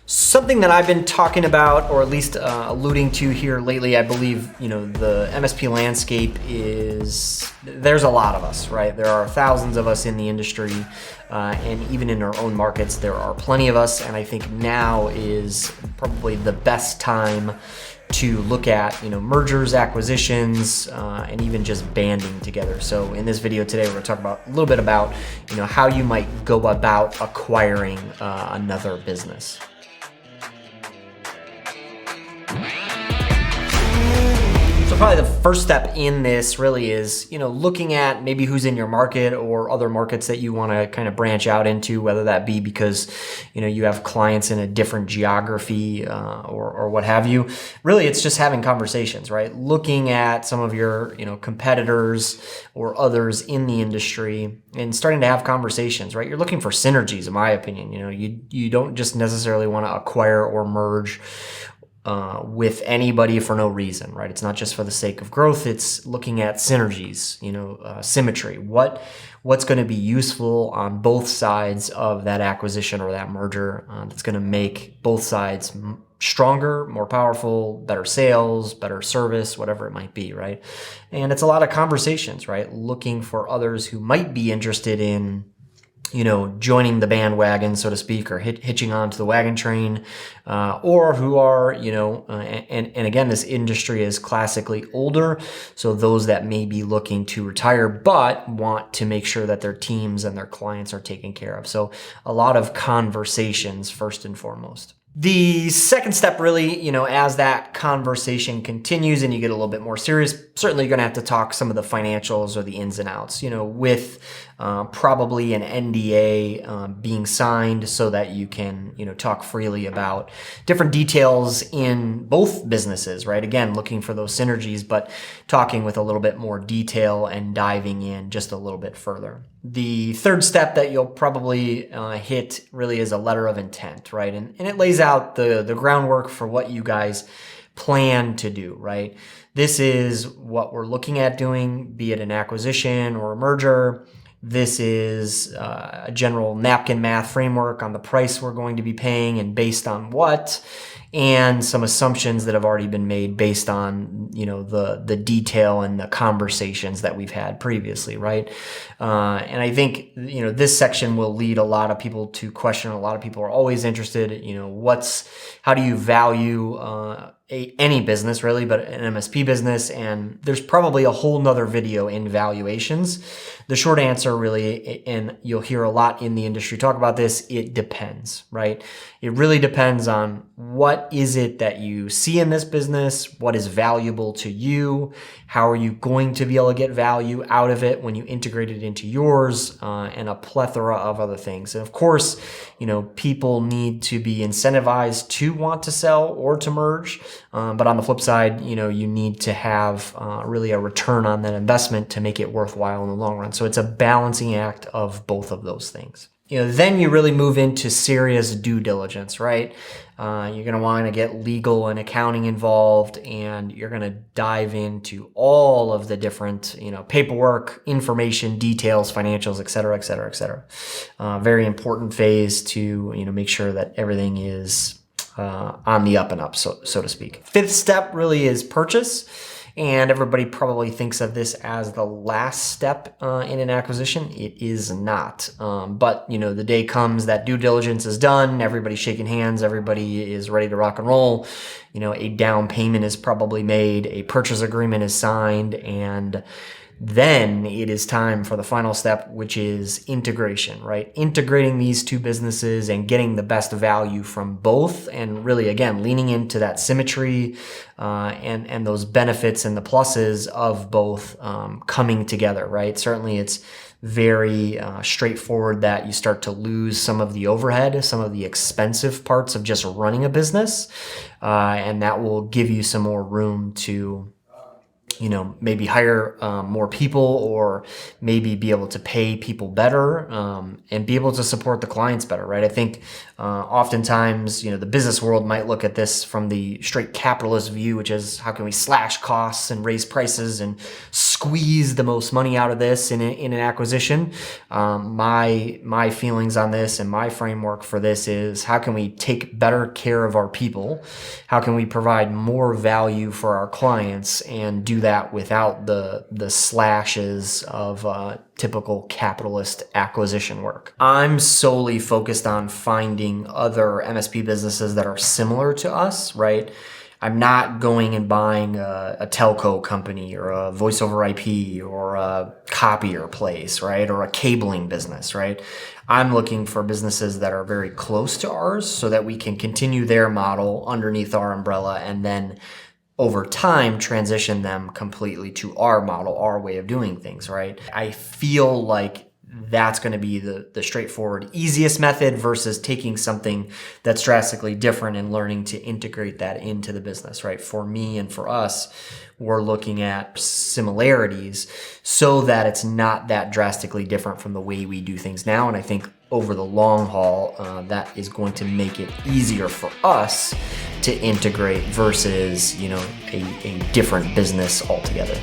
Something that I've been talking about, or at least alluding to here lately, I believe, the MSP landscape there's a lot of us, right? There are thousands of us in the industry, and even in our own markets, there are plenty of us. And I think now is probably the best time to look at, mergers, acquisitions, and even just banding together. So in this video today, we're going to talk about a little bit about, how you might go about acquiring another business. So probably the first step in this really is, looking at maybe who's in your market or other markets that you want to kind of branch out into, whether that be because, you have clients in a different geography or what have you. Really, it's just having conversations, right? Looking at some of your, competitors or others in the industry and starting to have conversations, right? You're looking for synergies, in my opinion. You don't just necessarily want to acquire or merge with anybody for no reason, right? It's not just for the sake of growth. It's looking at synergies, symmetry. What's going to be useful on both sides of that acquisition or that merger that's going to make both sides stronger, more powerful, better sales, better service, whatever it might be, right? And it's a lot of conversations, right? Looking for others who might be interested in joining the bandwagon, so to speak, or hitching onto the wagon train, or who are, and again, this industry is classically older. So those that may be looking to retire, but want to make sure that their teams and their clients are taken care of. So a lot of conversations first and foremost. The second step really, as that conversation continues and you get a little bit more serious, certainly you're going to have to talk some of the financials or the ins and outs, with probably an NDA being signed so that you can, talk freely about different details in both businesses, right? Again, looking for those synergies, but talking with a little bit more detail and diving in just a little bit further. The third step that you'll probably hit really is a letter of intent, right? And it lays out the groundwork for what you guys plan to do, right? This is what we're looking at doing, be it an acquisition or a merger. This is a general napkin math framework on the price we're going to be paying and based on what, and some assumptions that have already been made based on, the detail and the conversations that we've had previously, right? And I think, this section will lead a lot of people to question. A lot of people are always interested, how do you value any business really, but an MSP business, and there's probably a whole nother video in valuations. The short answer really, and you'll hear a lot in the industry talk about this, it depends, right? It really depends on what is it that you see in this business, what is valuable to you, how are you going to be able to get value out of it when you integrate it into yours, and a plethora of other things. And of course, people need to be incentivized to want to sell or to merge. But on the flip side, you need to have really a return on that investment to make it worthwhile in the long run. So it's a balancing act of both of those things. Then you really move into serious due diligence, right? You're going to want to get legal and accounting involved, and you're going to dive into all of the different, paperwork, information, details, financials, et cetera, et cetera, et cetera. Very important phase to, make sure that everything is on the up and up, so to speak. Fifth step really is purchase. And everybody probably thinks of this as the last step in an acquisition. It is not. But, the day comes that due diligence is done, everybody's shaking hands, everybody is ready to rock and roll. A down payment is probably made, a purchase agreement is signed, and then it is time for the final step, which is integration, right? Integrating these two businesses and getting the best value from both, and really, again, leaning into that symmetry and those benefits and the pluses of both coming together, right? Certainly, it's very straightforward that you start to lose some of the overhead, some of the expensive parts of just running a business, and that will give you some more room to maybe hire more people, or maybe be able to pay people better and be able to support the clients better, right? I think Oftentimes, the business world might look at this from the straight capitalist view, which is how can we slash costs and raise prices and squeeze the most money out of this in an acquisition. My feelings on this and my framework for this is how can we take better care of our people? How can we provide more value for our clients and do that without the slashes of typical capitalist acquisition work? I'm solely focused on finding other MSP businesses that are similar to us, right? I'm not going and buying a telco company or a voice over IP or a copier place, right? Or a cabling business, right? I'm looking for businesses that are very close to ours so that we can continue their model underneath our umbrella and then over time transition them completely to our model, our way of doing things, right? I feel like that's going to be the straightforward, easiest method versus taking something that's drastically different and learning to integrate that into the business, right? For me and for us, we're looking at similarities so that it's not that drastically different from the way we do things now. And I think over the long haul, that is going to make it easier for us to integrate versus, a different business altogether.